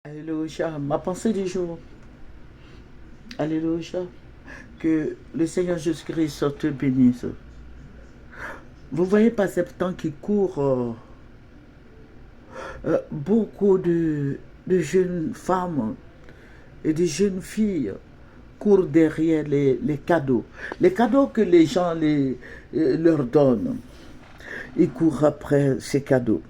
Alléluia. Ma pensée du jour. Alléluia. Que le Seigneur Jésus-Christ te bénisse. Vous voyez pas ce temps qui court, beaucoup de jeunes femmes et de jeunes filles courent derrière les cadeaux. Les cadeaux que les gens leur donnent. Ils courent après ces cadeaux.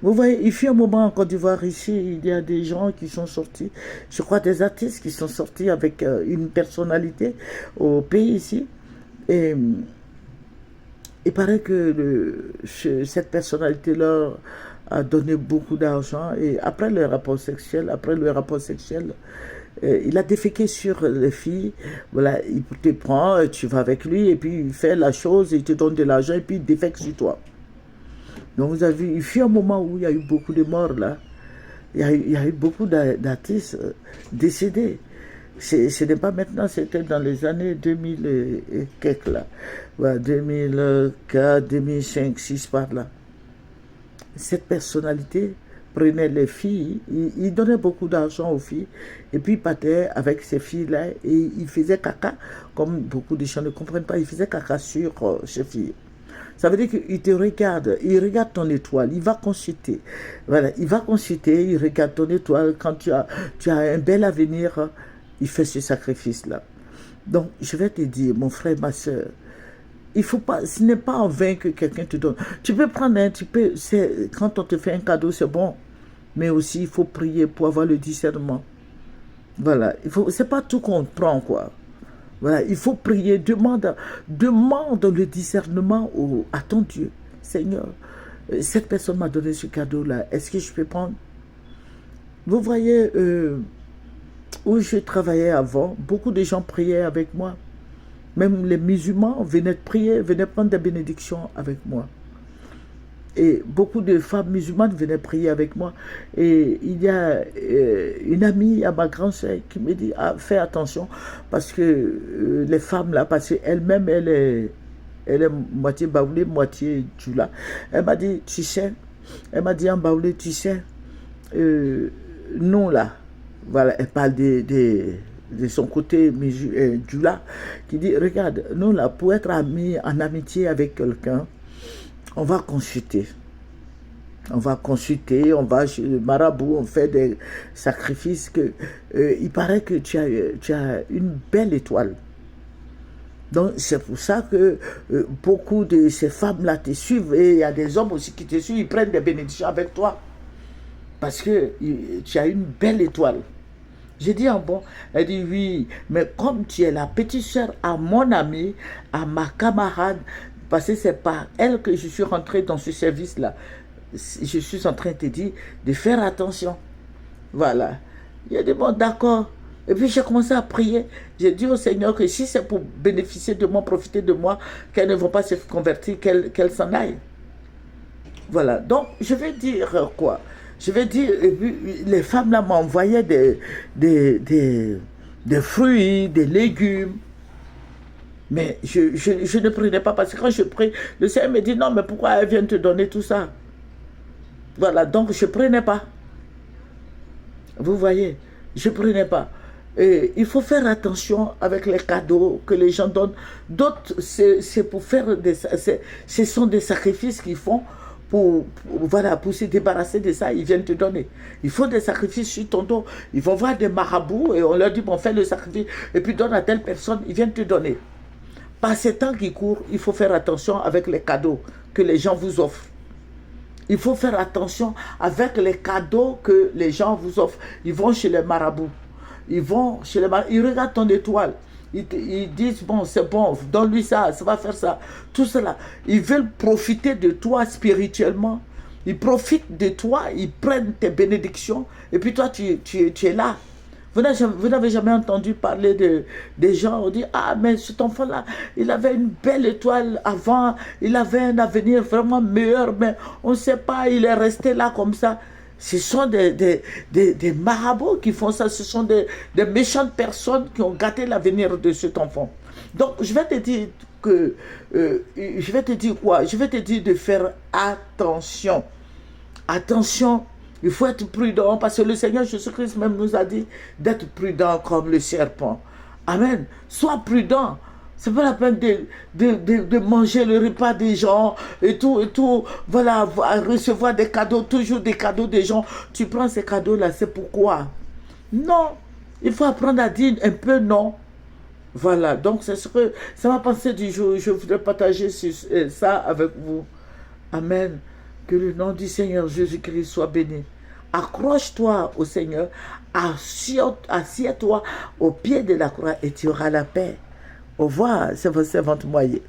Vous voyez, il fut un moment en Côte d'Ivoire ici, il y a des gens qui sont sortis, je crois des artistes qui sont sortis avec une personnalité au pays ici. Et il paraît que cette personnalité leur a donné beaucoup d'argent et après le rapport sexuel, il a déféqué sur les filles. Voilà, il te prend, tu vas avec lui et puis il fait la chose, il te donne de l'argent et puis il défèque sur toi. Donc vous avez vu, il fut un moment où il y a eu beaucoup de morts là. Il y a eu beaucoup d'artistes décédés. Ce n'est pas maintenant, c'était dans les années 2000 et quelques là. Voilà, 2004, 2005, 2006 par là. Cette personnalité prenait les filles, il donnait beaucoup d'argent aux filles, et puis il partait avec ces filles-là, et il faisait caca, comme beaucoup de gens ne comprennent pas, il faisait caca sur ces filles. Ça veut dire qu'il te regarde, il regarde ton étoile, il va consulter. Voilà, il va consulter, il regarde ton étoile. Quand tu as un bel avenir, il fait ce sacrifice-là. Donc, je vais te dire, mon frère, ma soeur, il faut pas, ce n'est pas en vain que quelqu'un te donne. Tu peux prendre un, quand on te fait un cadeau, c'est bon. Mais aussi, il faut prier pour avoir le discernement. Voilà, c'est pas tout qu'on prend, quoi. Voilà, il faut prier, demande le discernement à ton Dieu. Seigneur, cette personne m'a donné ce cadeau-là, est-ce que je peux prendre? Vous voyez, où je travaillais avant, beaucoup de gens priaient avec moi. Même les musulmans venaient prier, venaient prendre des bénédictions avec moi. Et beaucoup de femmes musulmanes venaient prier avec moi. Et il y a une amie à ma grande sœur qui me dit fais attention parce que les femmes là, parce qu'elle-même, elle est moitié baoulée, moitié djoula. Elle m'a dit, tu sais, elle m'a dit en baoulé, tu sais, nous là, voilà, elle parle de son côté djoula, qui dit, regarde, nous là, pour être amis, en amitié avec quelqu'un, on va consulter. On va consulter, on va chez le marabout, on fait des sacrifices. Il paraît que tu as une belle étoile. Donc c'est pour ça que beaucoup de ces femmes-là te suivent et il y a des hommes aussi qui te suivent, ils prennent des bénédictions avec toi. Parce que tu as une belle étoile. J'ai dit, bon, elle dit oui, mais comme tu es la petite sœur à mon amie, à ma camarade, parce que c'est par elle que je suis rentrée dans ce service-là. Je suis en train de te dire de faire attention. Voilà. Il a dit, bon, d'accord. Et puis j'ai commencé à prier. J'ai dit au Seigneur que si c'est pour bénéficier de moi, profiter de moi, qu'elles ne vont pas se convertir, qu'elles s'en aillent. Voilà. Donc, je vais dire quoi? Je vais dire, les femmes là m'envoyaient des fruits, des légumes. Mais je ne prenais pas parce que quand je prie, le Seigneur me dit non, mais pourquoi elle vient te donner tout ça? Voilà, donc je ne prenais pas. Vous voyez, je ne prenais pas. Et il faut faire attention avec les cadeaux que les gens donnent. D'autres, c'est pour faire ce sont des sacrifices qu'ils font voilà, pour se débarrasser de ça, ils viennent te donner. Il faut des sacrifices sur ton dos. Ils vont voir des marabouts et on leur dit, bon, fais le sacrifice et puis donne à telle personne, ils viennent te donner. Par ces temps qui courent, il faut faire attention avec les cadeaux que les gens vous offrent. Il faut faire attention avec les cadeaux que les gens vous offrent. Ils vont chez les marabouts. Ils regardent ton étoile. Ils disent, bon, c'est bon, donne-lui ça, ça va faire ça. Tout cela. Ils veulent profiter de toi spirituellement. Ils profitent de toi, ils prennent tes bénédictions. Et puis toi, tu es là. Vous n'avez jamais entendu parler des gens, on dit, ah, mais cet enfant-là, il avait une belle étoile avant, il avait un avenir vraiment meilleur, mais on ne sait pas, il est resté là comme ça. Ce sont des marabouts qui font ça, ce sont des méchantes personnes qui ont gâté l'avenir de cet enfant. Donc, je vais te dire que, je vais te dire quoi? Je vais te dire de faire attention. Attention Il faut être prudent parce que le Seigneur Jésus-Christ même nous a dit d'être prudent comme le serpent. Amen. Sois prudent. C'est pas la peine de manger le repas des gens et tout. Voilà, recevoir des cadeaux, toujours des cadeaux des gens. Tu prends ces cadeaux-là, c'est pourquoi? Non. Il faut apprendre à dire un peu non. Voilà, donc c'est ce que ça m'a pensé du jour. Je voudrais partager ça avec vous. Amen. Que le nom du Seigneur Jésus-Christ soit béni. Accroche-toi au Seigneur, assieds-toi au pied de la croix et tu auras la paix. Au revoir, c'est votre servante Moyer.